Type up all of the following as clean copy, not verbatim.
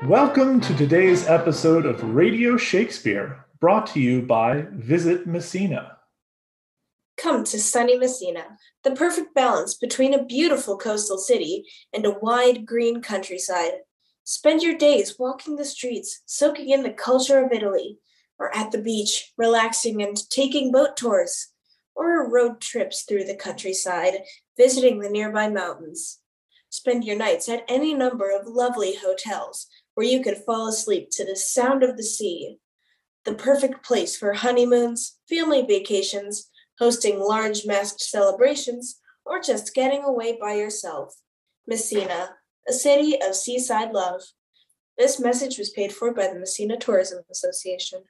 Welcome to today's episode of Radio Shakespeare, brought to you by Visit Messina. Come to sunny Messina, the perfect balance between a beautiful coastal city and a wide green countryside. Spend your days walking the streets, soaking in the culture of Italy, or at the beach, relaxing and taking boat tours, or road trips through the countryside, visiting the nearby mountains. Spend your nights at any number of lovely hotels where you could fall asleep to the sound of the sea. The perfect place for honeymoons, family vacations, hosting large masked celebrations, or just getting away by yourself. Messina, a city of seaside love. This message was paid for by the Messina Tourism Association.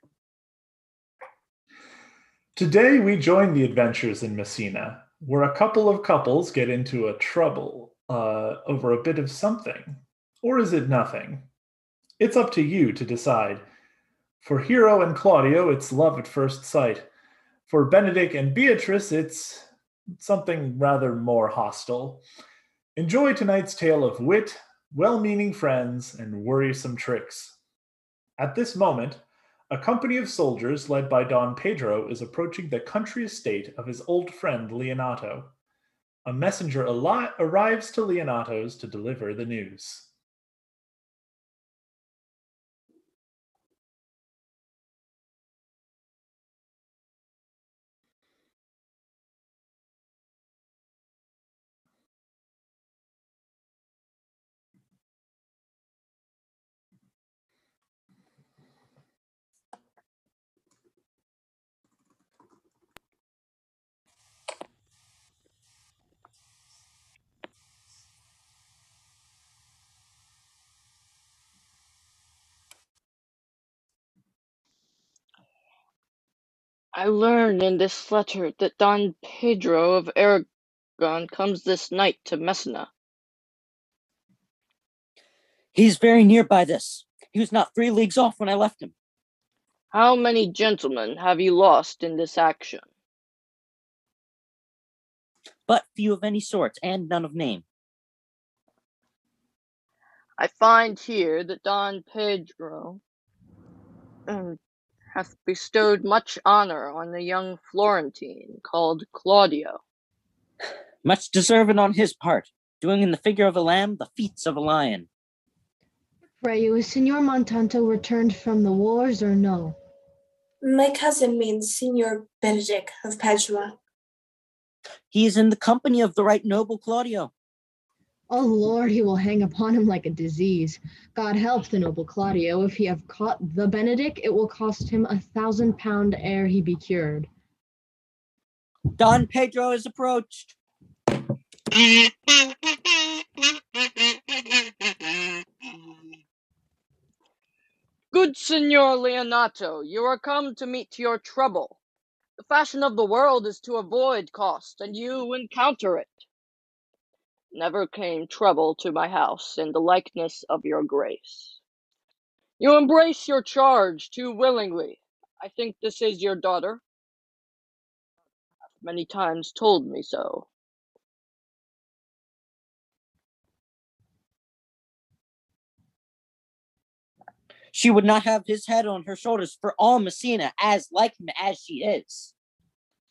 Today we join the adventures in Messina, where a couple of couples get into a trouble over a bit of something. Or is it nothing? It's up to you to decide. For Hero and Claudio, it's love at first sight. For Benedict and Beatrice, it's something rather more hostile. Enjoy tonight's tale of wit, well-meaning friends, and worrisome tricks. At this moment, a company of soldiers led by Don Pedro is approaching the country estate of his old friend Leonato. A messenger arrives to Leonato's to deliver the news. I learn in this letter that Don Pedro of Aragon comes this night to Messina. He's very near by this. He was not 3 leagues off when I left him. How many gentlemen have you lost in this action? But few of any sort, and none of name. I find here that Don Pedro hath bestowed much honor on a young Florentine called Claudio. Much deserving on his part, doing in the figure of a lamb the feats of a lion. Pray you, is Signor Montanto returned from the wars or no? My cousin means Signor Benedict of Padua. He is in the company of the right noble Claudio. Oh Lord, he will hang upon him like a disease. God help the noble Claudio. If he have caught the Benedict, it will cost him £1,000 ere he be cured. Don Pedro is approached. Good Signor Leonato, you are come to meet your trouble. The fashion of the world is to avoid cost, and you encounter it. Never came trouble to my house in the likeness of your grace. You embrace your charge too willingly. I think this is your daughter. Many times told me so. She would not have his head on her shoulders for all Messina, as like him as she is.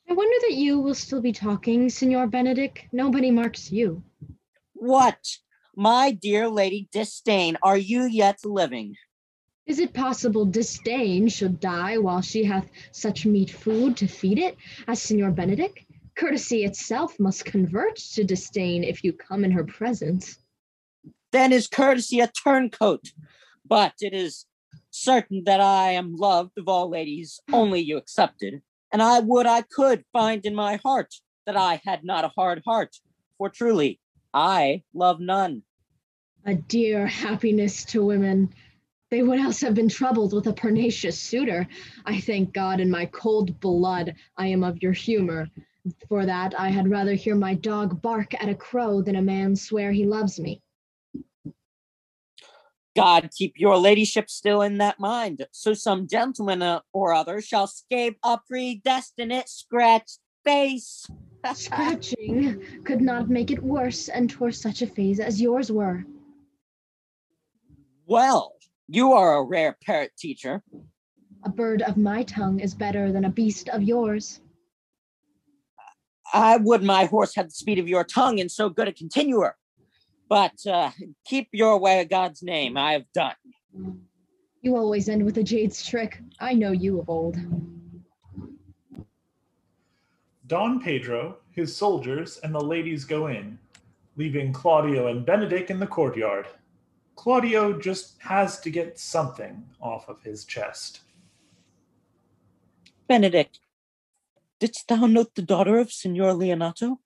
I wonder that you will still be talking, Signor Benedict. Nobody marks you. What, my dear Lady Disdain, are you yet living? Is it possible Disdain should die while she hath such meat food to feed it as Signor Benedict? Courtesy itself must convert to disdain if you come in her presence. Then is courtesy a turncoat. But it is certain that I am loved of all ladies, only you excepted. And I would I could find in my heart that I had not a hard heart, for truly I love none. A dear happiness to women. They would else have been troubled with a pernicious suitor. I thank God in my cold blood I am of your humor. For that I had rather hear my dog bark at a crow than a man swear he loves me. God keep your ladyship still in that mind, so some gentleman or other shall scape a predestinate scratched face. Scratching could not make it worse, and 'twere such a phase as yours were. Well, You are a rare parrot teacher. A bird of my tongue is better than a beast of yours. I would my horse had the speed of your tongue and so good a continuer. But keep your way of God's name. I have done. You always end with a jade's trick. I know you of old. Don Pedro, his soldiers, and the ladies go in, leaving Claudio and Benedict in the courtyard. Claudio just has to get something off of his chest. Benedict, didst thou note the daughter of Signor Leonato?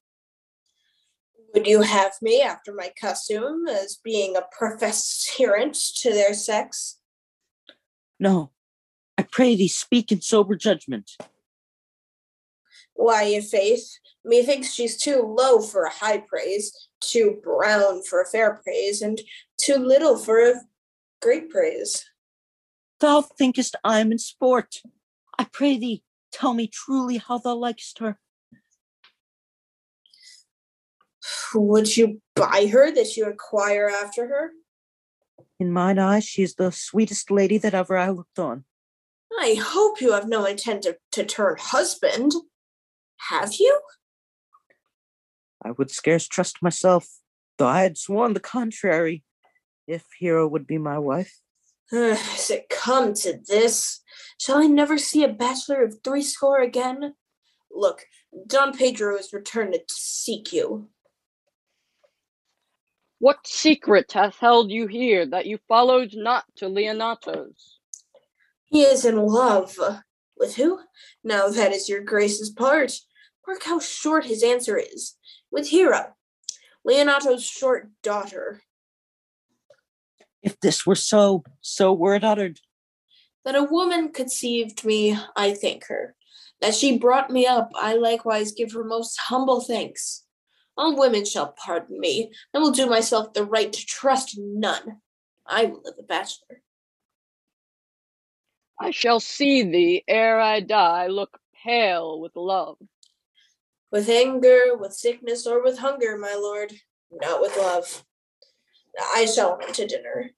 Would you have me, after my custom, as being a professed adherent to their sex? No, I pray thee speak in sober judgment. Why, in faith, methinks she's too low for a high praise, too brown for a fair praise, and too little for a great praise. Thou thinkest I am in sport. I pray thee, tell me truly how thou likest her. Would you buy her that you inquire after her? In mine eyes, she is the sweetest lady that ever I looked on. I hope you have no intent to turn husband. Have you? I would scarce trust myself, though I had sworn the contrary, if Hero would be my wife. Has it come to this? Shall I never see a bachelor of 80 again? Look, Don Pedro has returned to seek you. What secret hath held you here that you followed not to Leonato's? He is in love. With who? Now that is your grace's part. Mark how short his answer is. With Hero, Leonato's short daughter. If this were so were it uttered. That a woman conceived me, I thank her. That she brought me up, I likewise give her most humble thanks. All women shall pardon me, and will do myself the right to trust none. I will live a bachelor. I shall see thee, ere I die, look pale with love. With anger, with sickness, or with hunger, my lord, not with love. I shall run to dinner.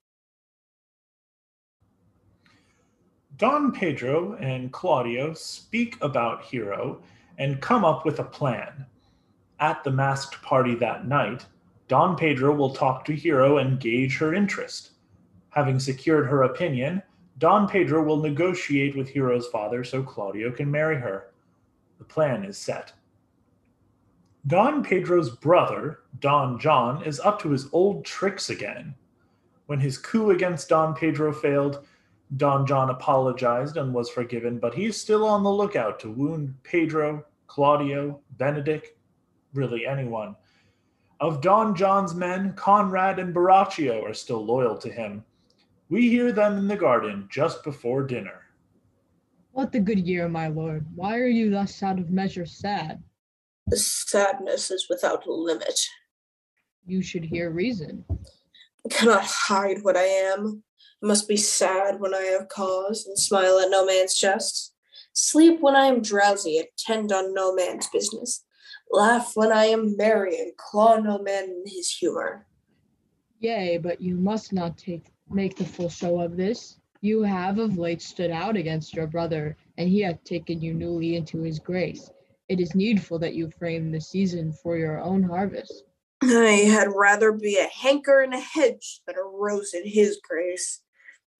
Don Pedro and Claudio speak about Hero and come up with a plan. At the masked party that night, Don Pedro will talk to Hero and gauge her interest. Having secured her opinion, Don Pedro will negotiate with Hero's father so Claudio can marry her. The plan is set. Don Pedro's brother, Don John, is up to his old tricks again. When his coup against Don Pedro failed, Don John apologized and was forgiven, but he's still on the lookout to wound Pedro, Claudio, Benedict, really anyone. Of Don John's men, Conrad and Baraccio are still loyal to him. We hear them in the garden just before dinner. What the good year, my lord? Why are you thus out of measure sad? The sadness is without limit. You should hear reason. I cannot hide what I am. I must be sad when I have cause, and smile at no man's jest. Sleep when I am drowsy, attend on no man's business. Laugh when I am merry, and claw no man in his humor. Yea, but you must not make the full show of this. You have of late stood out against your brother, and he hath taken you newly into his grace. It is needful that you frame the season for your own harvest. I had rather be a hanker in a hedge than a rose in his grace.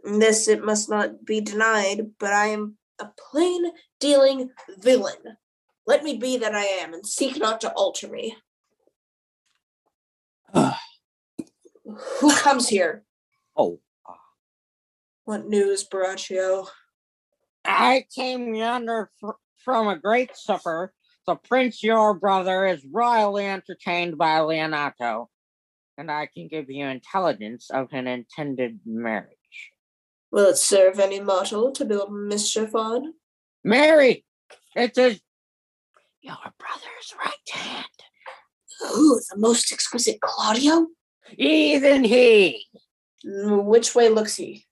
This it must not be denied, but I am a plain dealing villain. Let me be that I am, and seek not to alter me. Who comes here? Oh. What news, Baraccio? I came yonder from a great supper. The prince, your brother, is royally entertained by Leonato, and I can give you intelligence of an intended marriage. Will it serve any mortal to build mischief on? Mary, it is your brother's right hand. Ooh, the most exquisite Claudio? Even he. Which way looks he?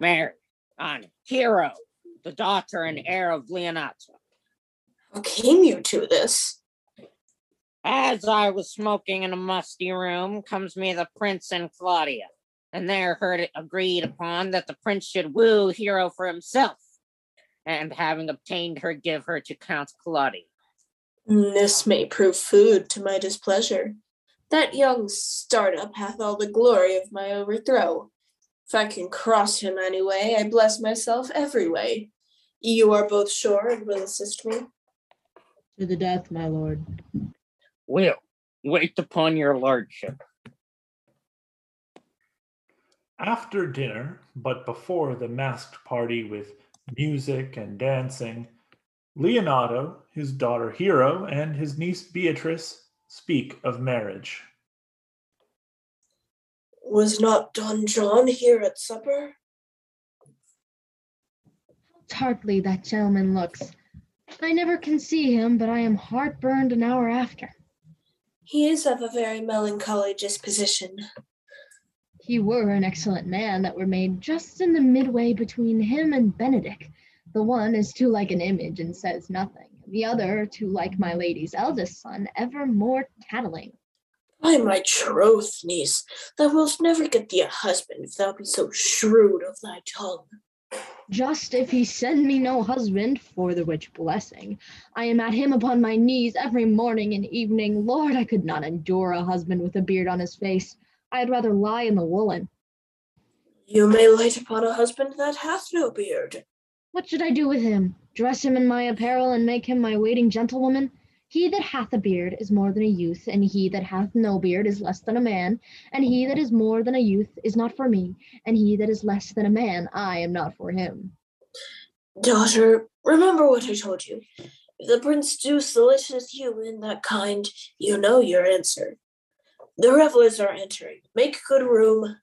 Mary, on Hero, the daughter and heir of Leonato. How came you to this? As I was smoking in a musty room, comes me the prince and Claudia, and there heard it agreed upon that the prince should woo Hero for himself, and having obtained her, give her to Count Claudio. This may prove food to my displeasure. That young startup hath all the glory of my overthrow. If I can cross him any way, I bless myself every way. You are both sure and will assist me? To the death, my lord. Will wait upon your lordship. After dinner, but before the masked party with music and dancing, Leonato, his daughter Hero, and his niece Beatrice speak of marriage. Was not Don John here at supper? How tartly that gentleman looks. I never can see him, but I am heartburned an hour after. He is of a very melancholy disposition. He were an excellent man that were made just in the midway between him and Benedick. The one is too like an image and says nothing. The other too like my lady's eldest son, ever more tattling. By my troth, niece, thou wilt never get thee a husband if thou be so shrewd of thy tongue. Just if he send me no husband, for the which blessing, I am at him upon my knees every morning and evening. Lord, I could not endure a husband with a beard on his face. I'd rather lie in the woolen. You may light upon a husband that hath no beard. What should I do with him? Dress him in my apparel and make him my waiting gentlewoman? He that hath a beard is more than a youth, and he that hath no beard is less than a man, and he that is more than a youth is not for me, and he that is less than a man, I am not for him. Daughter, remember what I told you. If the prince do solicit you in that kind, you know your answer. The revelers are entering. Make good room.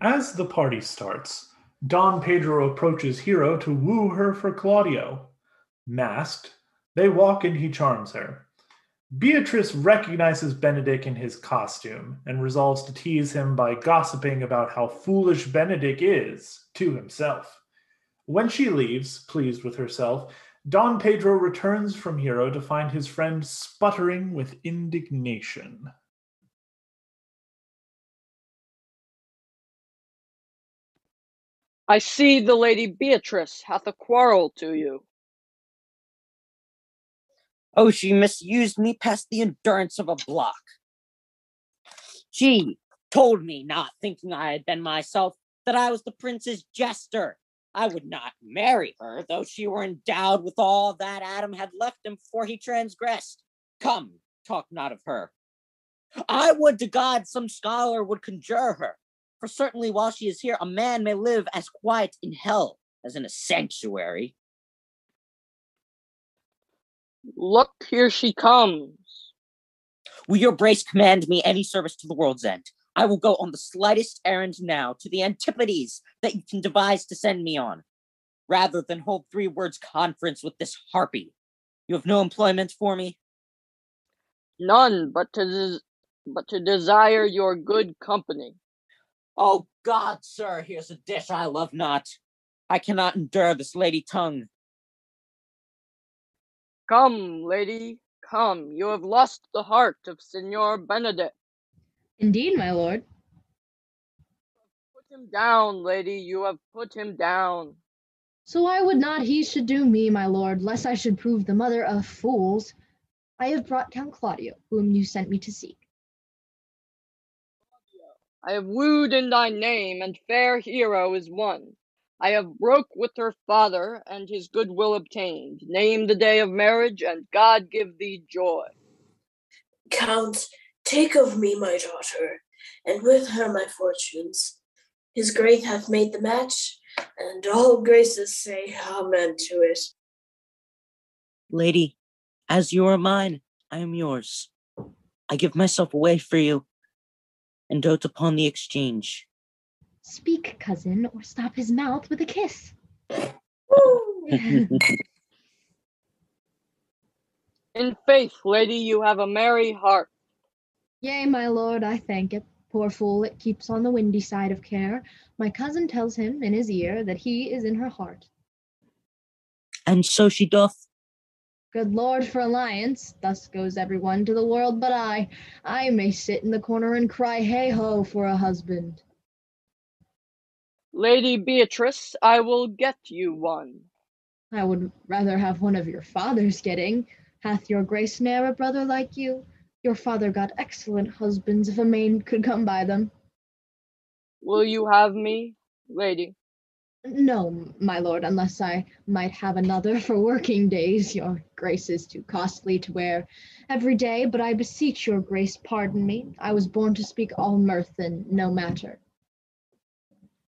As the party starts, Don Pedro approaches Hero to woo her for Claudio. Masked, they walk and he charms her. Beatrice recognizes Benedick in his costume and resolves to tease him by gossiping about how foolish Benedick is to himself. When she leaves, pleased with herself, Don Pedro returns from Hero to find his friend sputtering with indignation. I see the Lady Beatrice hath a quarrel to you. Oh, she misused me past the endurance of a block. She told me, not thinking I had been myself, that I was the prince's jester. I would not marry her, though she were endowed with all that Adam had left him before he transgressed. Come, talk not of her. I would to God some scholar would conjure her, for certainly while she is here, a man may live as quiet in hell as in a sanctuary. Look, here she comes. Will your grace command me any service to the world's end? I will go on the slightest errand now to the antipodes that you can devise to send me on, rather than hold 3 words conference with this harpy. You have no employment for me? None but to desire your good company. Oh God, sir, here's a dish I love not. I cannot endure this lady tongue. Come, lady, come. You have lost the heart of Signor Benedict. Indeed, my lord. Put him down, lady, you have put him down. So I would not he should do me, my lord, lest I should prove the mother of fools. I have brought Count Claudio, whom you sent me to seek. I have wooed in thy name, and fair Hero is won. I have broke with her father, and his goodwill obtained. Name the day of marriage, and God give thee joy. Count, take of me my daughter, and with her my fortunes. His grace hath made the match, and all graces say amen to it. Lady, as you are mine, I am yours. I give myself away for you, and dote upon the exchange. Speak, cousin, or stop his mouth with a kiss. In faith, lady, you have a merry heart. Yea, my lord, I thank it. Poor fool, it keeps on the windy side of care. My cousin tells him in his ear that he is in her heart. And so she doth. Good Lord for alliance, thus goes everyone to the world but I. I may sit in the corner and cry hey-ho for a husband. Lady Beatrice, I will get you one. I would rather have one of your father's getting. Hath your grace ne'er a brother like you? Your father got excellent husbands if a maid could come by them. Will you have me, lady? No, my lord, unless I might have another for working days. Your grace is too costly to wear every day, but I beseech your grace pardon me. I was born to speak all mirth and no matter.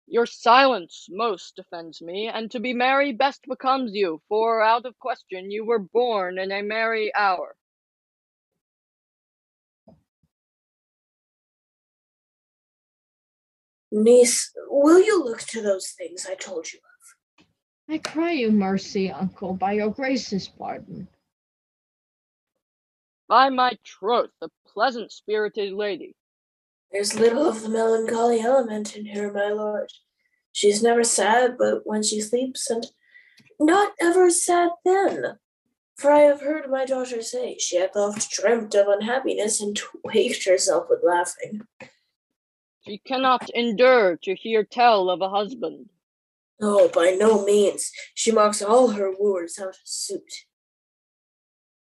Your silence most offends me, and to be merry best becomes you, for out of question you were born in a merry hour. Niece, will you look to those things I told you of? I cry you mercy, uncle, by your grace's pardon. By my troth, a pleasant-spirited lady. There's little of the melancholy element in her, my lord. She's never sad but when she sleeps, and not ever sad then. For I have heard my daughter say she hath oft dreamt of unhappiness and waked herself with laughing. She cannot endure to hear tell of a husband. Oh, by no means. She mocks all her wooers out of suit.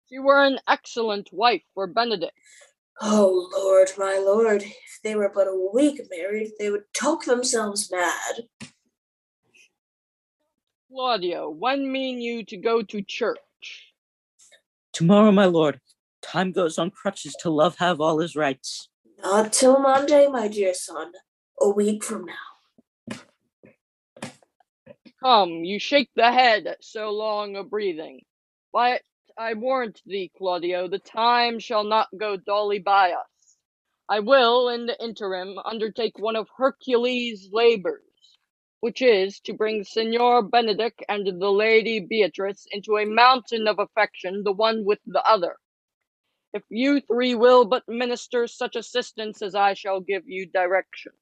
She were an excellent wife for Benedict. Oh, Lord, my lord, if they were but a week married, they would talk themselves mad. Claudio, when mean you to go to church? Tomorrow, my lord. Time goes on crutches till love have all his rights. Not till Monday, my dear son. A week from now. Come, you shake the head at so long a breathing. But I warrant thee, Claudio, the time shall not go dully by us. I will, in the interim, undertake one of Hercules' labors, which is to bring Signor Benedict and the Lady Beatrice into a mountain of affection, the one with the other. If you three will but minister such assistance as I shall give you direction.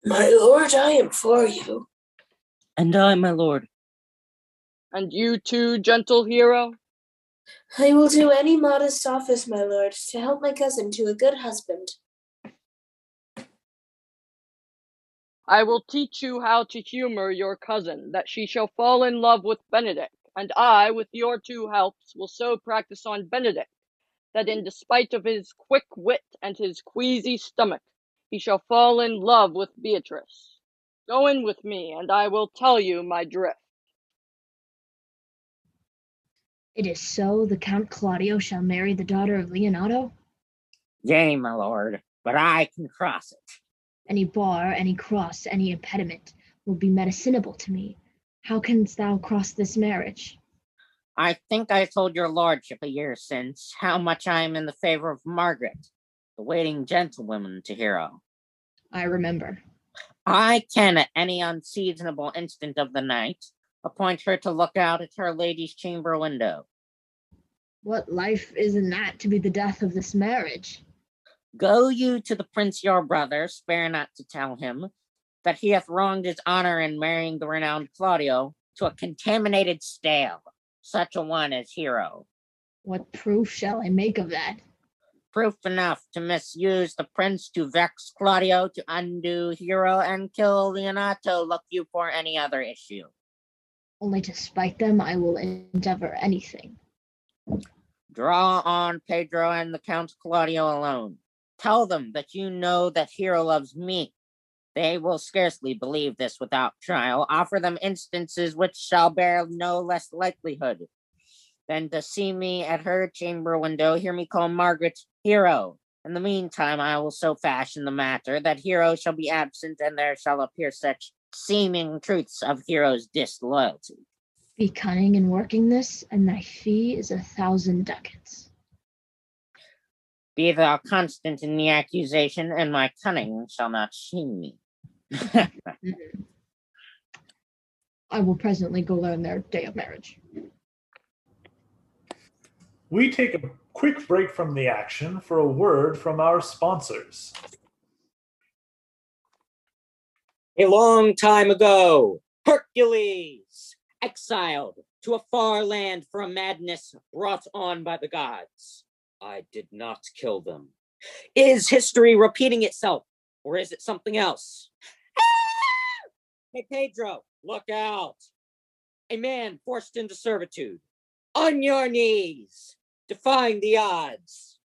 My lord, I am for you. And I, my lord. And you too, gentle hero? I will do any modest office, my lord, to help my cousin to a good husband. I will teach you how to humor your cousin, that she shall fall in love with Benedict, and I, with your two helps, will so practice on Benedict, that in despite of his quick wit and his queasy stomach, he shall fall in love with Beatrice. Go in with me, and I will tell you my drift. It is so the Count Claudio shall marry the daughter of Leonato? Yea, my lord, but I can cross it. Any bar, any cross, any impediment will be medicinable to me. How canst thou cross this marriage? I think I told your lordship a year since how much I am in the favor of Margaret, the waiting gentlewoman to Hero. I remember. I can, at any unseasonable instant of the night, appoint her to look out at her lady's chamber window. What life is in that to be the death of this marriage? Go you to the prince your brother, spare not to tell him that he hath wronged his honor in marrying the renowned Claudio to a contaminated stale, such a one as Hero. What proof shall I make of that? Proof enough to misuse the prince, to vex Claudio, to undo Hero, and kill Leonato. Look you for any other issue. Only to spite them I will endeavor anything. Draw on Pedro and the Count Claudio alone. Tell them that you know that Hero loves me. They will scarcely believe this without trial. Offer them instances which shall bear no less likelihood than to see me at her chamber window, hear me call Margaret Hero. In the meantime, I will so fashion the matter that Hero shall be absent, and there shall appear such seeming truths of Hero's disloyalty. Be cunning in working this, and thy fee is 1,000 ducats. Be thou constant in the accusation, and my cunning shall not shame me. I will presently go learn their day of marriage. We take a quick break from the action for a word from our sponsors. A long time ago, Hercules, exiled to a far land for a madness brought on by the gods. I did not kill them. Is history repeating itself, or is it something else? Hey, Pedro, look out. A man forced into servitude. On your knees, defying the odds.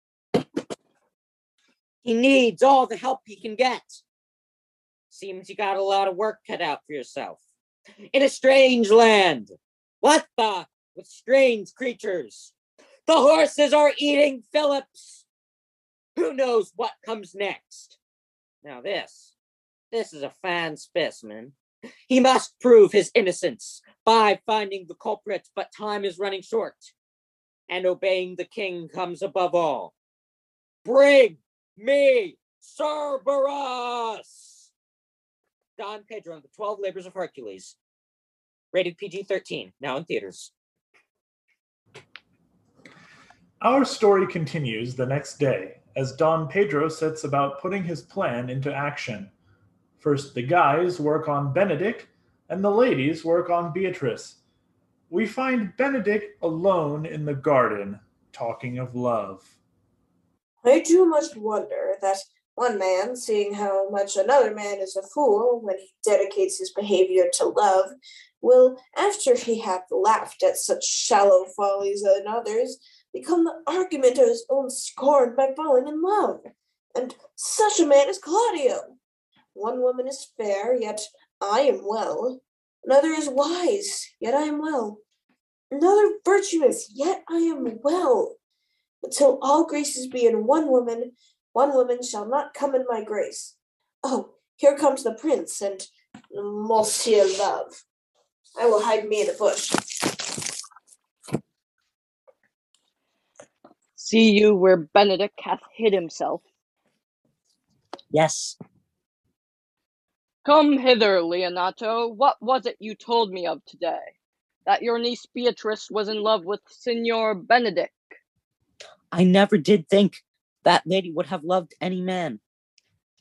He needs all the help he can get. Seems you got a lot of work cut out for yourself. In a strange land. What the? With strange creatures. The horses are eating Phillips. Who knows what comes next? Now this is a fine specimen. He must prove his innocence by finding the culprit, but time is running short, and obeying the king comes above all. Bring me Cerberus! Don Pedro and the 12 Labors of Hercules. Rated PG-13, now in theaters. Our story continues the next day as Don Pedro sets about putting his plan into action. First, the guys work on Benedict, and the ladies work on Beatrice. We find Benedict alone in the garden, talking of love. I do much wonder that one man, seeing how much another man is a fool when he dedicates his behavior to love, will, after he hath laughed at such shallow follies in others, become the argument of his own scorn by falling in love. And such a man is Claudio. One woman is fair, yet I am well. Another is wise, yet I am well. Another virtuous, yet I am well. But till all graces be in one woman shall not come in my grace. Oh, here comes the prince and Monsieur Love. I will hide me in the bush. See you where Benedict hath hid himself. Yes. Come hither, Leonato. What was it you told me of today? That your niece Beatrice was in love with Signor Benedict. I never did think that lady would have loved any man.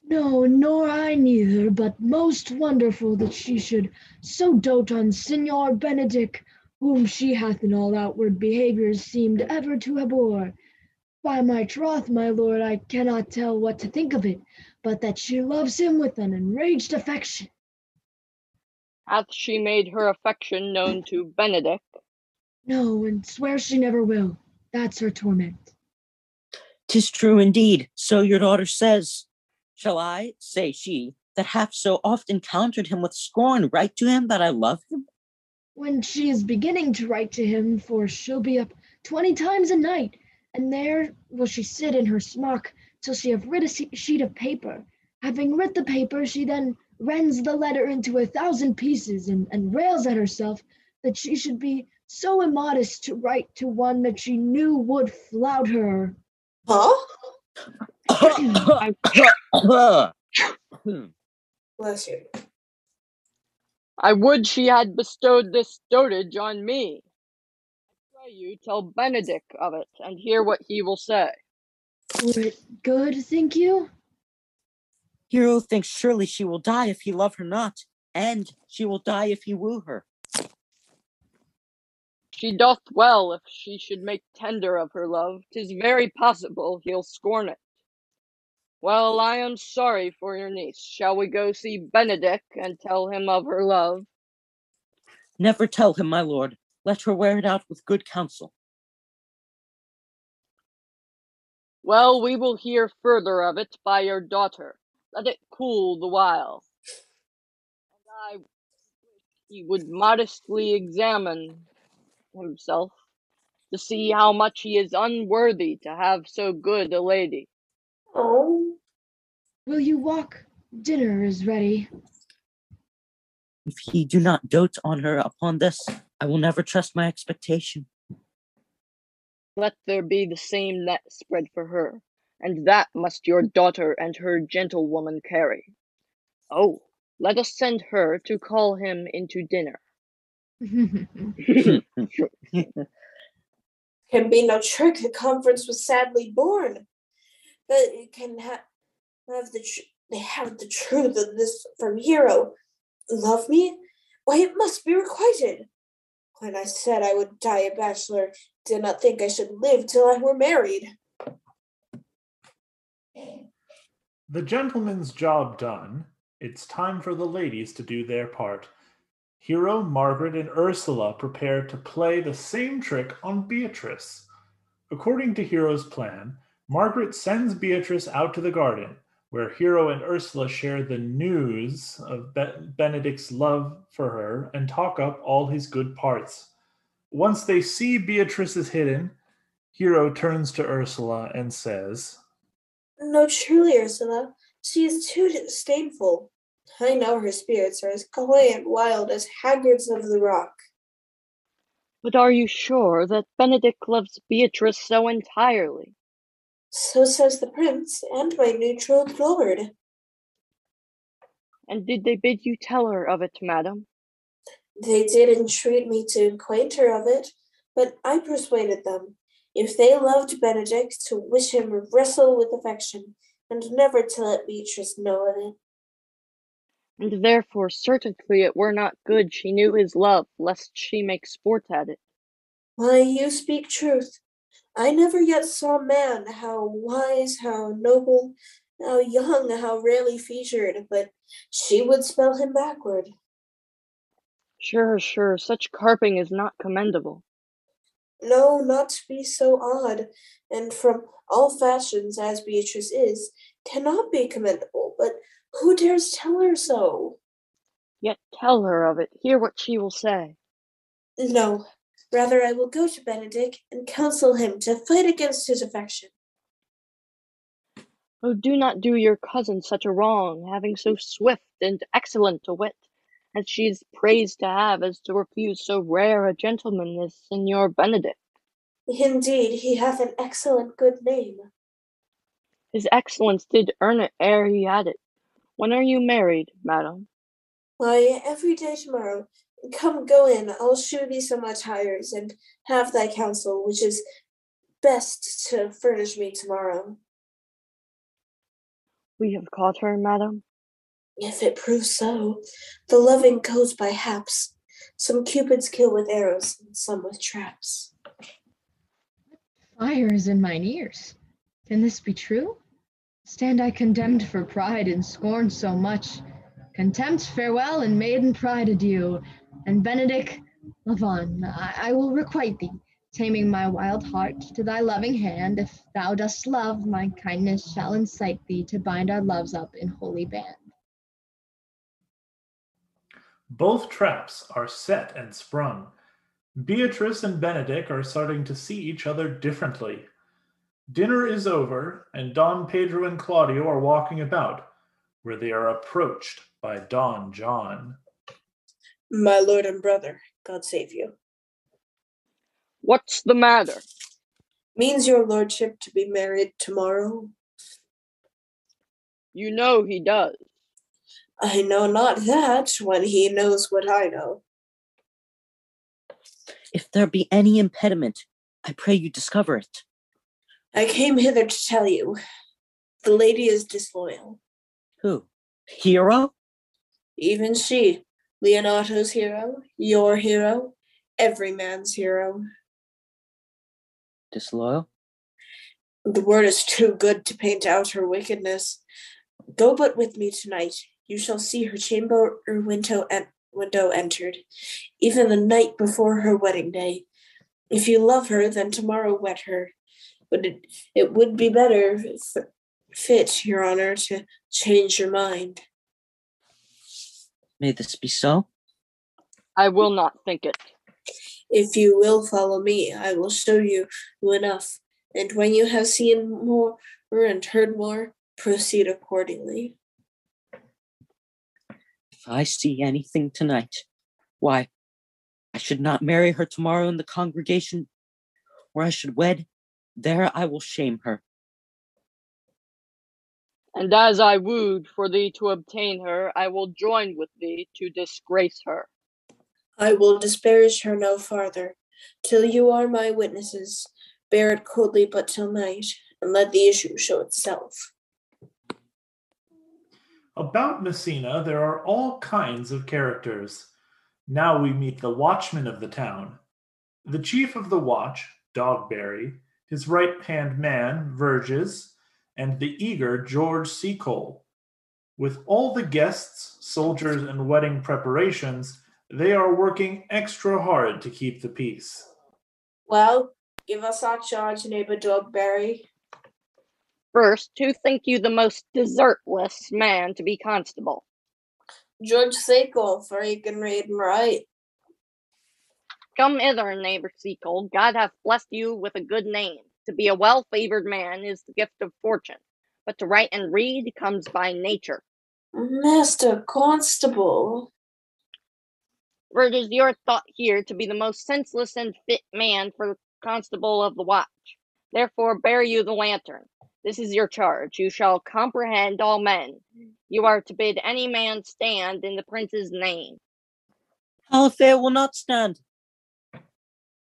No, nor I neither, but most wonderful that she should so dote on Signor Benedict, whom she hath in all outward behaviours seemed ever to abhor. By my troth, my lord, I cannot tell what to think of it, but that she loves him with an enraged affection. Hath she made her affection known to Benedict? No, and swears she never will. That's her torment. 'Tis true indeed, so your daughter says. Shall I, say she, that have so oft encountered him with scorn, write to him that I love him? When she is beginning to write to him, for she'll be up 20 times a night, and there will she sit in her smock till she have writ a sheet of paper. Having writ the paper, she then rends the letter into 1,000 pieces, and rails at herself that she should be so immodest to write to one that she knew would flout her. Huh? Bless you. I would she had bestowed this dotage on me. I pray you tell Benedict of it, and hear what he will say. Were it good, think you? Hero thinks surely she will die if he love her not, and she will die if he woo her. She doth well if she should make tender of her love. 'Tis very possible he'll scorn it. Well, I am sorry for your niece. Shall we go see Benedict and tell him of her love? Never tell him, my lord. Let her wear it out with good counsel. Well, we will hear further of it by your daughter. Let it cool the while. And I wish he would modestly examine himself to see how much he is unworthy to have so good a lady. Oh. Will you walk? Dinner is ready. If he do not dote on her upon this, I will never trust my expectation. Let there be the same net spread for her, and that must your daughter and her gentlewoman carry. Oh, let us send her to call him into dinner. Can be no trick. The conference was sadly born. But it can they have the truth of this from Hero. Love me? Why, it must be requited. When I said I would die a bachelor, did not think I should live till I were married. The gentleman's job done, it's time for the ladies to do their part. Hero, Margaret, and Ursula prepare to play the same trick on Beatrice. According to Hero's plan, Margaret sends Beatrice out to the garden, where Hero and Ursula share the news of Benedict's love for her and talk up all his good parts. Once they see Beatrice is hidden, Hero turns to Ursula and says, No, truly, Ursula, she is too disdainful. I know her spirits are as coy and wild as haggards of the rock. But are you sure that Benedict loves Beatrice so entirely? So says the prince and my neutral lord. And did they bid you tell her of it, madam? They did entreat me to acquaint her of it, but I persuaded them, if they loved Benedict, to wish him wrestle with affection, and never to let Beatrice know of it. And therefore certainly it were not good she knew his love, lest she make sport at it. Why, you speak truth. I never yet saw man, how wise, how noble, how young, how rarely featured, but she would spell him backward. Sure, such carping is not commendable. No, not to be so odd, and from all fashions as Beatrice is, cannot be commendable, but who dares tell her so? Yet tell her of it, hear what she will say. No, rather I will go to Benedict and counsel him to fight against his affection. Oh, do not do your cousin such a wrong, having so swift and excellent a wit, as she is praised to have, as to refuse so rare a gentleman as Signor Benedict. Indeed, he hath an excellent good name. His excellence did earn it ere he had it. When are you married, madam? Why, every day tomorrow. Come, go in, I'll shew thee some attires, and have thy counsel, which is best to furnish me tomorrow. We have caught her, madam? If it proves so, the loving goes by haps. Some cupids kill with arrows, and some with traps. Fire is in mine ears. Can this be true? Stand I condemned for pride and scorn so much? Contempt, farewell, and maiden pride, adieu. And Benedict, love on, I will requite thee, taming my wild heart to thy loving hand. If thou dost love, my kindness shall incite thee to bind our loves up in holy band. Both traps are set and sprung. Beatrice and Benedict are starting to see each other differently. Dinner is over, and Don Pedro and Claudio are walking about, where they are approached by Don John. My lord and brother, God save you. What's the matter? Means your lordship to be married tomorrow? You know he does. I know not that, when he knows what I know. If there be any impediment, I pray you discover it. I came hither to tell you. The lady is disloyal. Who? Hero? Even she. Leonato's hero, your hero, every man's hero. Disloyal? The word is too good to paint out her wickedness. Go but with me tonight. You shall see her chamber or window entered, even the night before her wedding day. If you love her, then tomorrow wed her. But it would be better fit, your honor, to change your mind. May this be so? I will not think it. If you will follow me, I will show you enough. And when you have seen more and heard more, proceed accordingly. If I see anything tonight, why, I should not marry her tomorrow in the congregation, or I should wed, there I will shame her. And as I wooed for thee to obtain her, I will join with thee to disgrace her. I will disparage her no farther, till you are my witnesses. Bear it coldly but till night, and let the issue show itself. About Messina, there are all kinds of characters. Now we meet the watchman of the town, the chief of the watch, Dogberry, his right-hand man, Verges, and the eager George Seacole. With all the guests, soldiers, and wedding preparations, they are working extra hard to keep the peace. Well, give us our charge, neighbor Dogberry. First, who think you the most desertless man to be constable? George Seacole, for he can read and write. Come hither, neighbor Seacole. God hath blessed you with a good name. To be a well-favored man is the gift of fortune, but to write and read comes by nature. Master Constable. For it is your thought here to be the most senseless and fit man for the constable of the watch. Therefore bear you the lantern. This is your charge. You shall comprehend all men. You are to bid any man stand in the prince's name. How if they will not stand?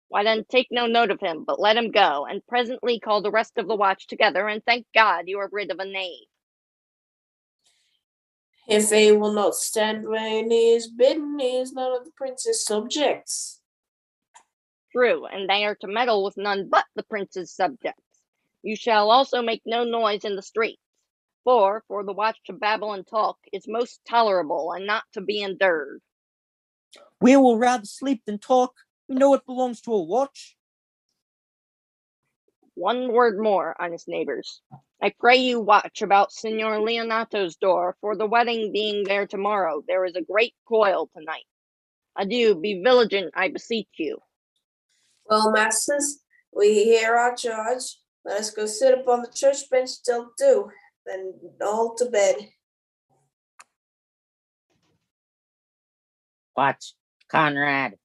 Why then take no note of him, but let him go, and presently call the rest of the watch together, and thank God you are rid of a knave. If they will not stand when he is bidden, he is none of the prince's subjects. True, and they are to meddle with none but the prince's subjects. You shall also make no noise in the streets, for the watch to babble and talk is most tolerable, and not to be endured. We will rather sleep than talk. We know it belongs to a watch. One word more, honest neighbors. I pray you watch about Signor Leonato's door, for the wedding being there tomorrow, there is a great coil tonight. Adieu, be vigilant, I beseech you. Well, masters, we hear our charge. Let us go sit upon the church bench till 2, then all to bed. What, Conrad?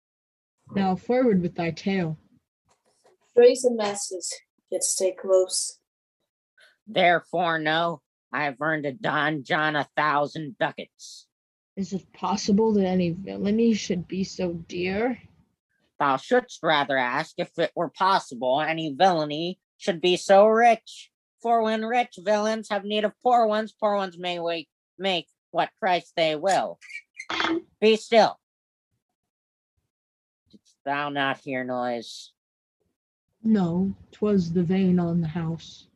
Now forward with thy tale. Brace and masters, yet stay close. Therefore, no, I have earned a Don John 1,000 ducats. Is it possible that any villainy should be so dear? Thou shouldst rather ask if it were possible any villainy should be so rich. For when rich villains have need of poor ones may make what price they will. Be still. Didst thou not hear noise? No, 'twas the vane on the house.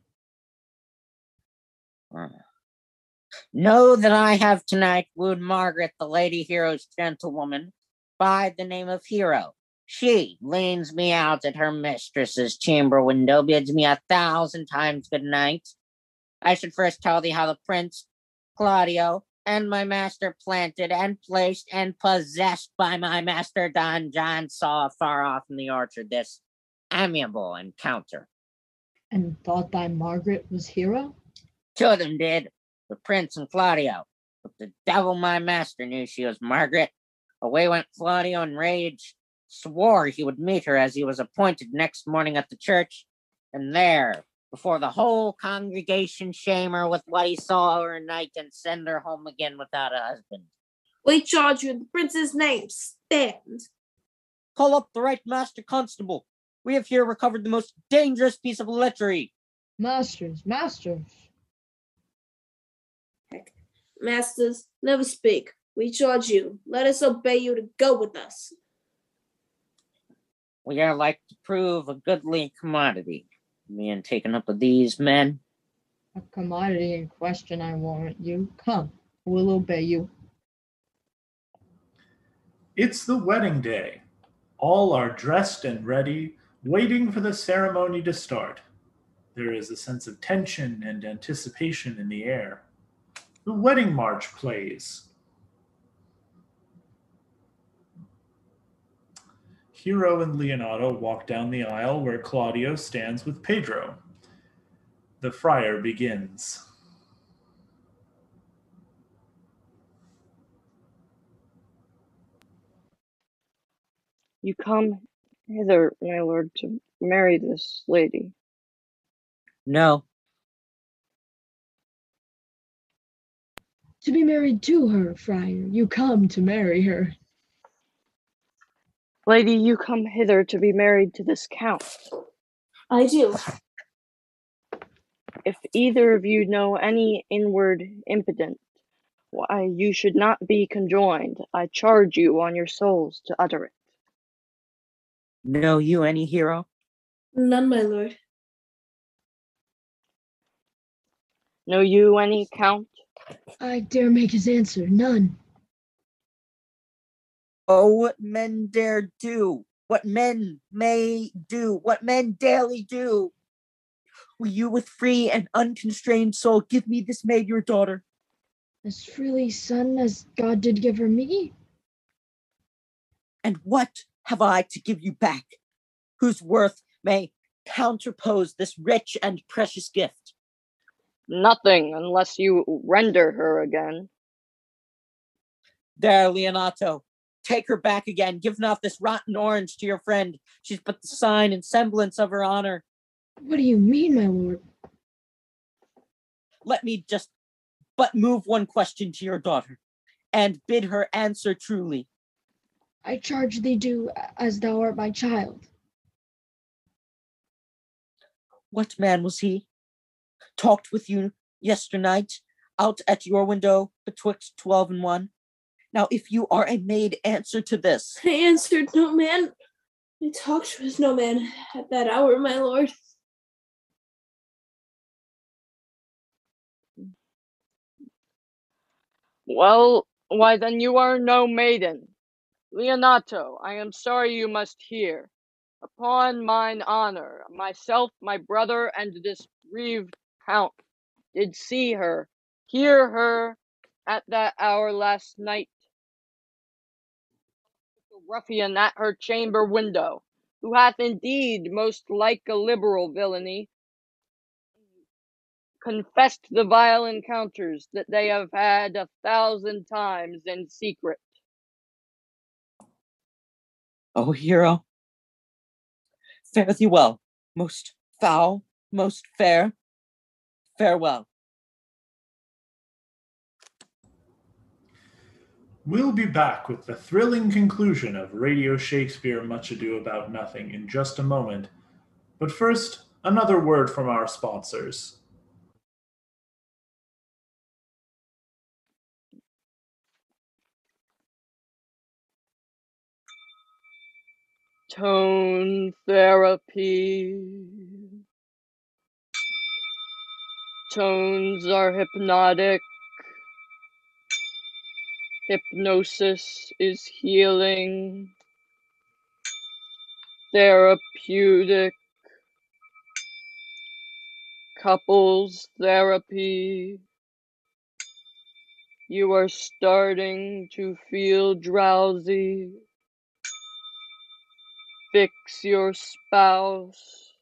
Know that I have tonight wooed Margaret, the Lady Hero's gentlewoman, by the name of Hero. She leans me out at her mistress's chamber window, bids me 1,000 times good night. I should first tell thee how the prince, Claudio, and my master planted and placed and possessed by my master Don John saw afar off in the orchard this amiable encounter. And thought thy Margaret was Hero? Two of them did, the prince and Claudio. But the devil my master knew she was Margaret. Away went Claudio in rage, swore he would meet her as he was appointed next morning at the church, and there, before the whole congregation, shame her with what he saw her night and send her home again without a husband. We charge you in the prince's name. Stand. Call up the right master constable. We have here recovered the most dangerous piece of lechery. Masters. Masters, never speak. We charge you. Let us obey you to go with us. We are like to prove a goodly commodity, being taken up with these men. A commodity in question, I warrant you. Come, we'll obey you. It's the wedding day. All are dressed and ready, waiting for the ceremony to start. There is a sense of tension and anticipation in the air. The wedding march plays. Hero and Leonato walk down the aisle where Claudio stands with Pedro. The friar begins. You come hither, my lord, to marry this lady. No, To be married to her, friar. You come to marry her. Lady, you come hither to be married to this count. I do. If either of you know any inward impediment, Why, you should not be conjoined. I charge you on your souls to utter it. Know you any hero? None, my lord. Know you any count? I dare make his answer, none. Oh, what men dare do, what men may do, what men daily do. Will you with free and unconstrained soul give me this maid your daughter? As freely, son, as God did give her me? And what have I to give you back, whose worth may counterpose this rich and precious gift? Nothing, unless you render her again. There, Leonato, take her back again. Give not this rotten orange to your friend. She's but the sign and semblance of her honor. What do you mean, my lord? Let me just but move one question to your daughter, and bid her answer truly. I charge thee do as thou art my child. What man was he? Talked with you yesternight, out at your window betwixt 12 and 1. Now, if you are a maid, answer to this. I answered no man. I talked with no man at that hour, my lord. Well, why then you are no maiden. Leonato, I am sorry you must hear. Upon mine honor, myself, my brother, and this bereaved count did see her, hear her, at that hour last night. The ruffian at her chamber window, who hath indeed most like a liberal villainy, confessed the vile encounters that they have had 1,000 times in secret. Oh, hero, fare thee well, most foul, most fair. Farewell. We'll be back with the thrilling conclusion of Radio Shakespeare Much Ado About Nothing in just a moment. But first, another word from our sponsors. Tone therapy. Tones are hypnotic. Hypnosis is healing. Therapeutic. Couples therapy. You are starting to feel drowsy. Fix your spouse.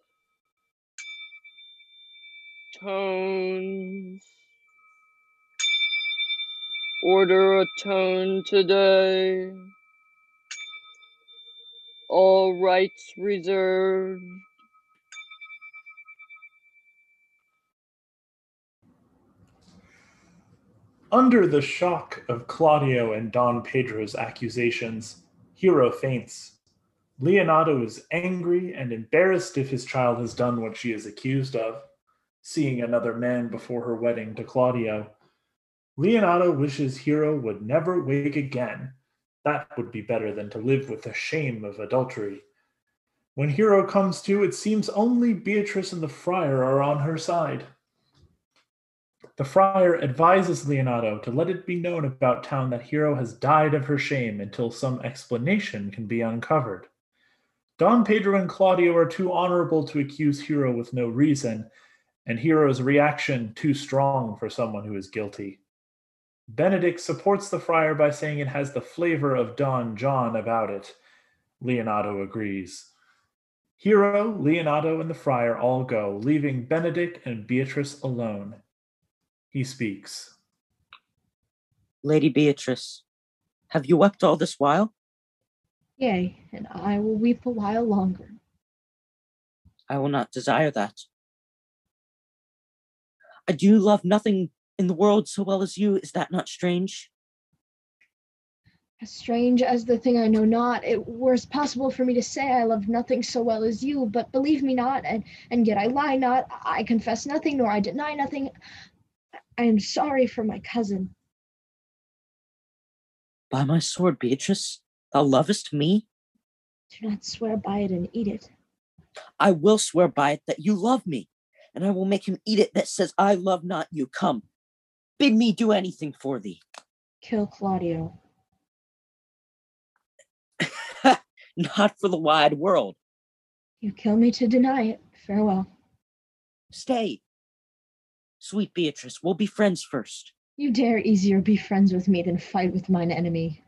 Tones. Order a tone today. All rights reserved. Under the shock of Claudio and Don Pedro's accusations, Hero faints. Leonato is angry and embarrassed if his child has done what she is accused of, seeing another man before her wedding to Claudio. Leonato wishes Hero would never wake again. That would be better than to live with the shame of adultery. When Hero comes to, it seems only Beatrice and the friar are on her side. The friar advises Leonato to let it be known about town that Hero has died of her shame until some explanation can be uncovered. Don Pedro and Claudio are too honorable to accuse Hero with no reason, and Hero's reaction too strong for someone who is guilty. Benedict supports the friar by saying it has the flavor of Don John about it. Leonato agrees. Hero, Leonato, and the friar all go, leaving Benedict and Beatrice alone. He speaks. Lady Beatrice, have you wept all this while? Yea, and I will weep a while longer. I will not desire that. I do love nothing in the world so well as you. Is that not strange? As strange as the thing I know not, it were possible for me to say I love nothing so well as you, but believe me not, and yet I lie not, I confess nothing, nor I deny nothing. I am sorry for my cousin. By my sword, Beatrice, thou lovest me? Do not swear by it and eat it. I will swear by it that you love me, and I will make him eat it that says I love not you. Come, bid me do anything for thee. Kill Claudio. Not for the wide world. You kill me to deny it. Farewell. Stay. Sweet Beatrice, we'll be friends first. You dare easier be friends with me than fight with mine enemy.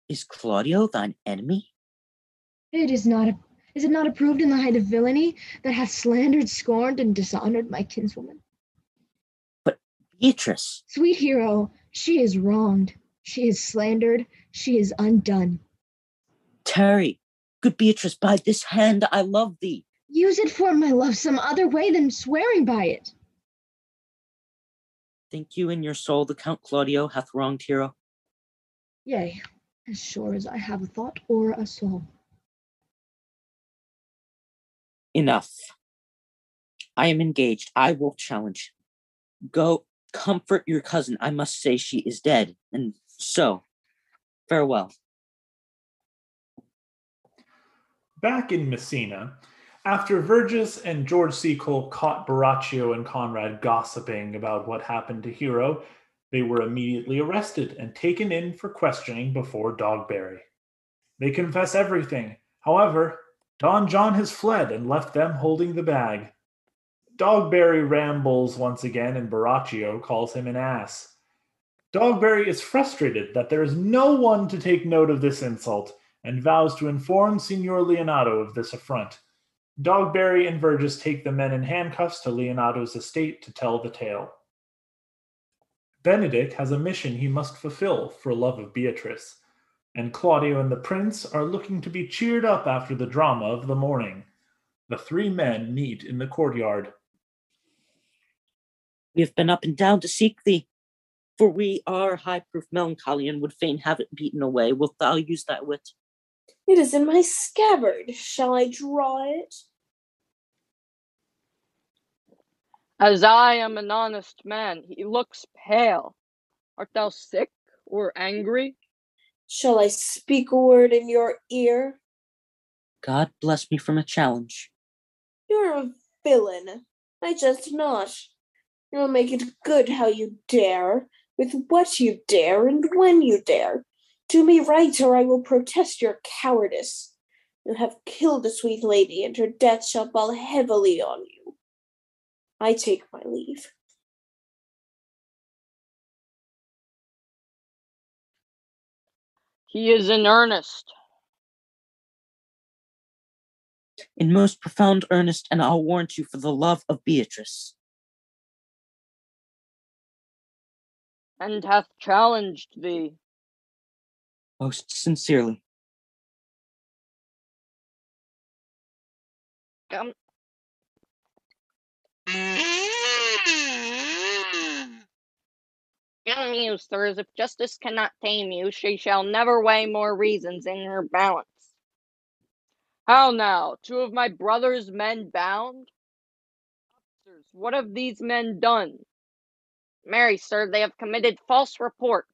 Is Claudio thine enemy? Is it not approved in the height of villainy that hath slandered, scorned, and dishonored my kinswoman? But Beatrice. Sweet hero, she is wronged. She is slandered. She is undone. Tarry, good Beatrice, by this hand I love thee. Use it for my love some other way than swearing by it. Think you in your soul the Count Claudio hath wronged Hero? Yea, as sure as I have a thought or a soul. Enough. I am engaged. I will challenge. Go comfort your cousin. I must say she is dead. And so, farewell. Back in Messina, after Vergis and George Seacole caught Baraccio and Conrad gossiping about what happened to Hero, they were immediately arrested and taken in for questioning before Dogberry. They confess everything. However, Don John has fled and left them holding the bag. Dogberry rambles once again, and Baraccio calls him an ass. Dogberry is frustrated that there is no one to take note of this insult, and vows to inform Signor Leonato of this affront. Dogberry and Vergis take the men in handcuffs to Leonato's estate to tell the tale. Benedict has a mission he must fulfill for love of Beatrice, and Claudio and the prince are looking to be cheered up after the drama of the morning. The three men meet in the courtyard. We have been up and down to seek thee, for we are high-proof melancholy and would fain have it beaten away. Wilt thou use thy wit? It is in my scabbard. Shall I draw it? As I am an honest man, he looks pale. Art thou sick or angry? Shall I speak a word in your ear? God bless me from a challenge. You're a villain. I jest not. You'll make it good how you dare, with what you dare, and when you dare. Do me right, or I will protest your cowardice. You have killed a sweet lady, and her death shall fall heavily on you. I take my leave. He is in earnest. In most profound earnest, and I'll warrant you for the love of Beatrice. And hath challenged thee. Most sincerely. Come. Young you, sirs, if justice cannot tame you, she shall never weigh more reasons in her balance. How now, two of my brother's men bound? Officers, what have these men done? Marry, sir, they have committed false report.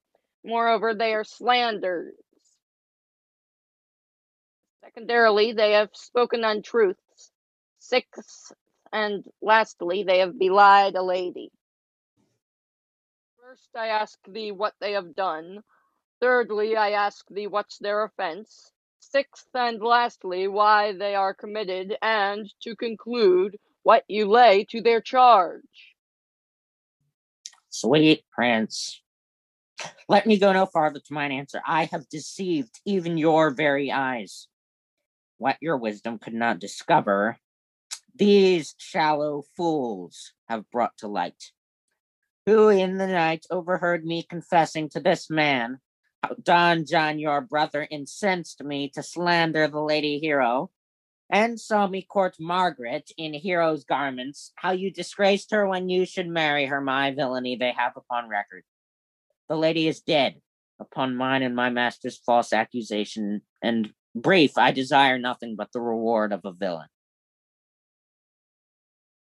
Moreover, they are slanders. Secondarily, they have spoken untruths. Sixth, and lastly, they have belied a lady. First, I ask thee what they have done. Thirdly, I ask thee what's their offense. Sixth and lastly, why they are committed, and, to conclude, what you lay to their charge. Sweet prince, let me go no farther to mine answer. I have deceived even your very eyes. What your wisdom could not discover, these shallow fools have brought to light, who in the night overheard me confessing to this man how Don John, your brother, incensed me to slander the lady Hero, and saw me court Margaret in Hero's garments, how you disgraced her when you should marry her, my villainy they have upon record. The lady is dead, upon mine and my master's false accusation, and brief, I desire nothing but the reward of a villain.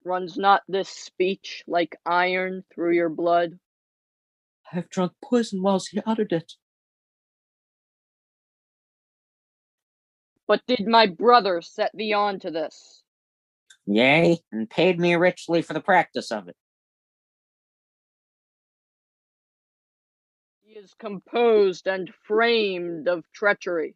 Runs not this speech like iron through your blood? I have drunk poison whilst he uttered it. But did my brother set thee on to this? Yea, and paid me richly for the practice of it. He is composed and framed of treachery.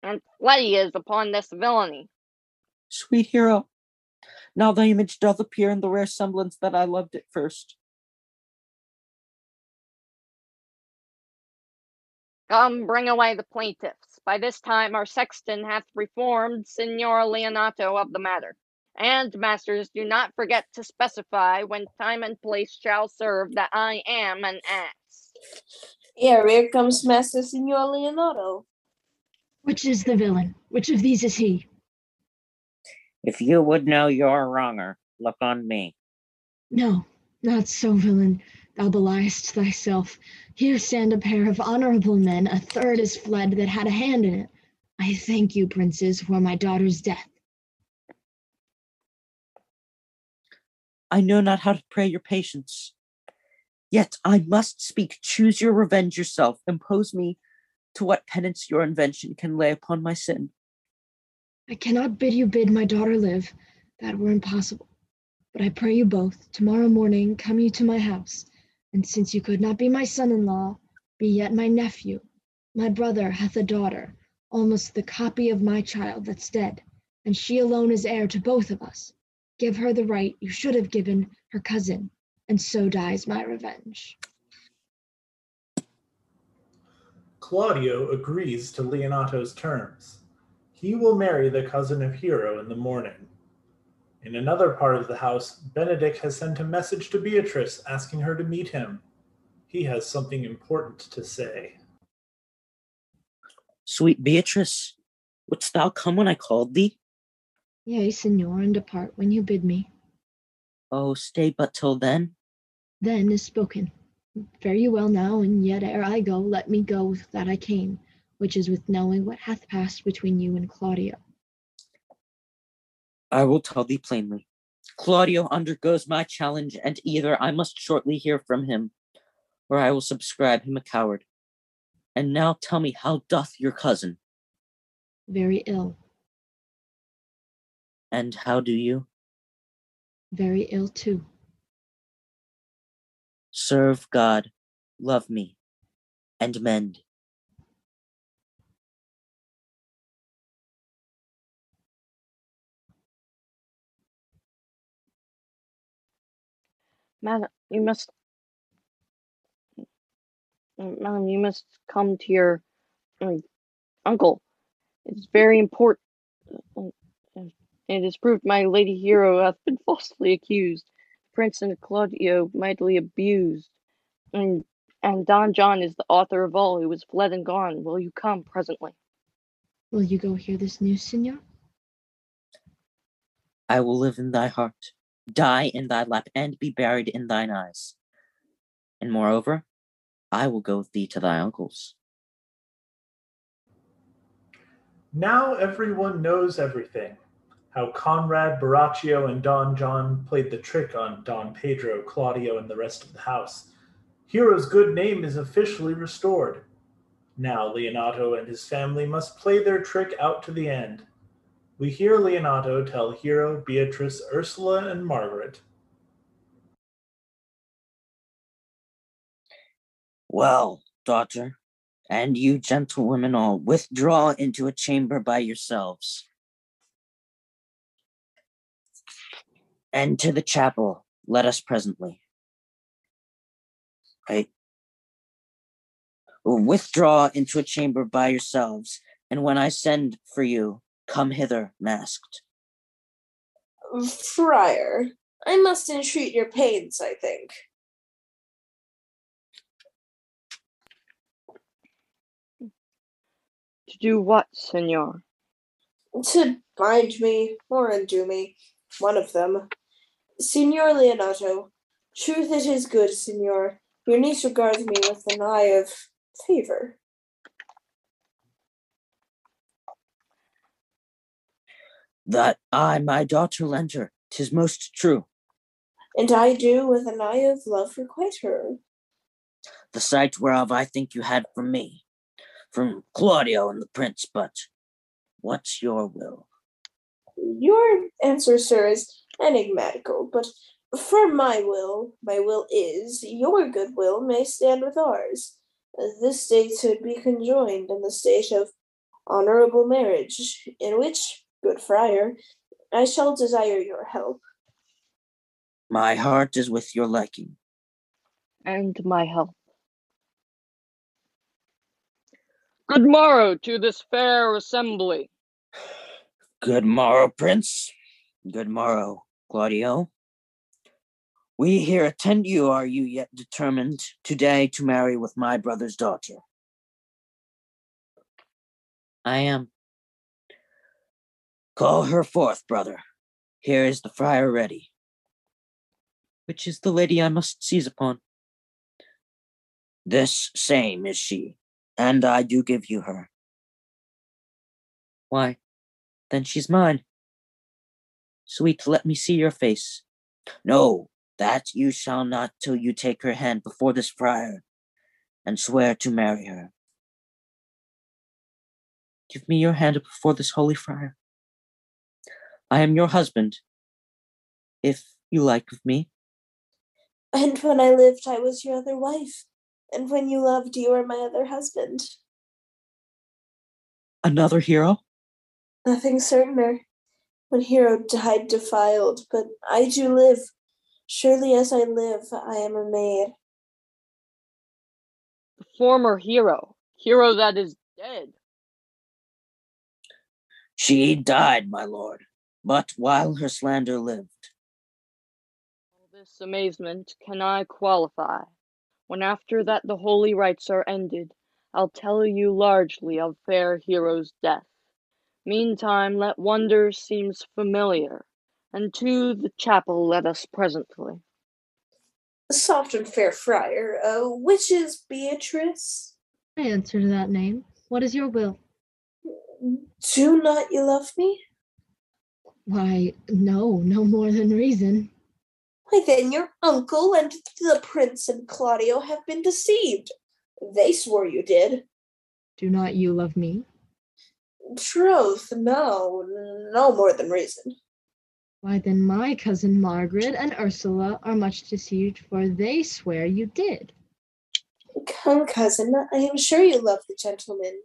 And fled he is upon this villainy. Sweet hero, now thy image doth appear in the rare semblance that I loved at first. Come, bring away the plaintiffs. By this time our sexton hath reformed Signor Leonato of the matter. And, masters, do not forget to specify when time and place shall serve that I am an ass. Here comes Master Signor Leonato. Which is the villain? Which of these is he? If you would know your wronger, look on me. No, not so, villain. Thou beliest thyself. Here stand a pair of honorable men, a third is fled that had a hand in it. I thank you, princes, for my daughter's death. I know not how to pray your patience. Yet I must speak. Choose your revenge yourself. Impose me to what penance your invention can lay upon my sin. I cannot bid you bid my daughter live. That were impossible. But I pray you both, tomorrow morning come you to my house, and since you could not be my son-in-law, be yet my nephew. My brother hath a daughter, almost the copy of my child that's dead, and she alone is heir to both of us. Give her the right you should have given her cousin, and so dies my revenge. Claudio agrees to Leonato's terms. He will marry the cousin of Hero in the morning. In another part of the house, Benedict has sent a message to Beatrice asking her to meet him. He has something important to say. Sweet Beatrice, wouldst thou come when I called thee? Yea, Signor, and depart when you bid me. Oh, stay but till then. Then is spoken. Fare you well now, and yet ere I go, let me go with that I came, which is with knowing what hath passed between you and Claudio. I will tell thee plainly. Claudio undergoes my challenge, and either I must shortly hear from him, or I will subscribe him a coward. And now tell me, how doth your cousin? Very ill. And how do you? Very ill too. Serve God, love me, and mend. Madam, you must come to your uncle. It's very important. It is proved my lady hero hath been falsely accused. Prince and Claudio mightily abused. And Don John is the author of all who was fled and gone. Will you come presently? Will you go hear this news, Signor? I will live in thy heart, die in thy lap, and be buried in thine eyes. And moreover, I will go with thee to thy uncle's. Now everyone knows everything. How Conrad, Baraccio, and Don John played the trick on Don Pedro, Claudio, and the rest of the house. Hero's good name is officially restored. Now Leonato and his family must play their trick out to the end. We hear Leonato tell Hero, Beatrice, Ursula, and Margaret. Well, daughter, and you gentlewomen all, withdraw into a chamber by yourselves. And to the chapel, let us presently. Right? Withdraw into a chamber by yourselves, and when I send for you, come hither masked. Friar, I must entreat your pains, I think. To do what, Signor? To bind me or undo me, one of them. Signor Leonato, truth it is good, Signor. Your niece regards me with an eye of favor. That I my daughter lent her, 'tis most true. And I do with an eye of love requite her. the sight whereof I think you had from me, from Claudio and the prince, but what's your will? Your answer, sir, is enigmatical, but for my will is, your good will may stand with ours. This state should be conjoined in the state of honorable marriage, in which, good friar, I shall desire your help. My heart is with your liking. And my help. Good morrow to this fair assembly. Good morrow, Prince. Good morrow, Claudio. We here attend you. Are you yet determined today to marry with my brother's daughter? I am. Call her forth, brother. Here is the friar ready. Which is the lady I must seize upon? This same is she, and I do give you her. Why, then she's mine. Sweet, let me see your face. No, that you shall not till you take her hand before this friar and swear to marry her. Give me your hand before this holy friar. I am your husband, if you like with me. And when I lived, I was your other wife. And when you loved, you were my other husband. Another hero? Nothing certainer. When Hero died defiled, but I do live. Surely as I live, I am a maid. The former hero that is dead. She died, my lord, but while her slander lived. All this amazement can I qualify, when after that the holy rites are ended, I'll tell you largely of fair Hero's death. Meantime, let wonder seems familiar, and to the chapel let us presently. Soft and fair friar, which is Beatrice? I answer to that name. What is your will? Do not you love me? Why, no more than reason. Why then your uncle and the prince and Claudio have been deceived. They swore you did. Do not you love me? Troth, no more than reason. Why then my cousin Margaret and Ursula are much deceived, for they swear you did. Come, cousin, I am sure you love the gentleman.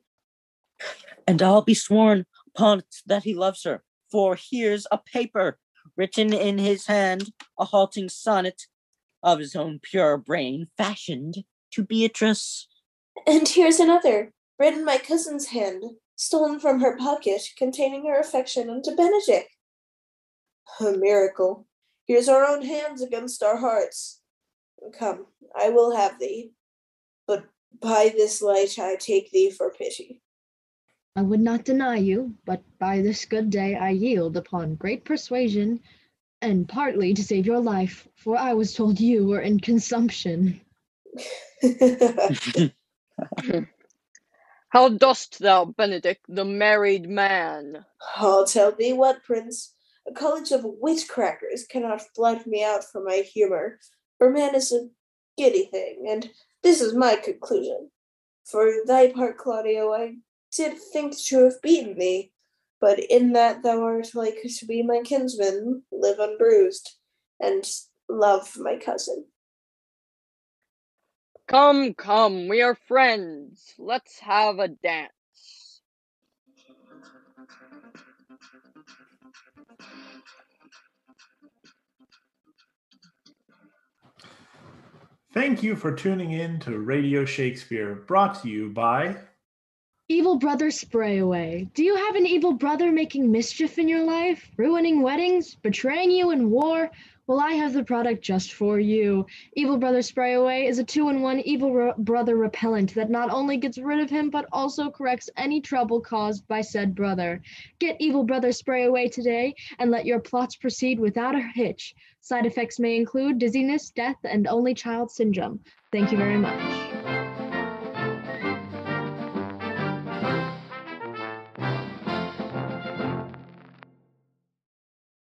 And I'll be sworn upon that he loves her, for here's a paper written in his hand, a halting sonnet of his own pure brain, fashioned to Beatrice. And here's another, written my cousin's hand, stolen from her pocket, containing her affection unto Benedict. A miracle. Here's our own hands against our hearts. Come, I will have thee. But by this light I take thee for pity. I would not deny you, but by this good day I yield upon great persuasion, and partly to save your life, for I was told you were in consumption. How dost thou, Benedict, the married man? I'll tell thee what, prince. A college of witcrackers cannot flout me out from my humor, for man is a giddy thing, and this is my conclusion. For thy part, Claudio, I did think to have beaten thee, but in that thou art like to be my kinsman, live unbruised, and love my cousin. Come, we are friends. Let's have a dance. Thank you for tuning in to Radio Shakespeare, brought to you by Evil brother spray away. Do you have an evil brother making mischief in your life, ruining weddings, betraying you in war? Well, I have the product just for you. Evil Brother Spray Away is a 2-in-1 evil brother repellent that not only gets rid of him, but also corrects any trouble caused by said brother. Get Evil Brother Spray Away today and let your plots proceed without a hitch. Side effects may include dizziness, death, and only child syndrome. Thank you very much.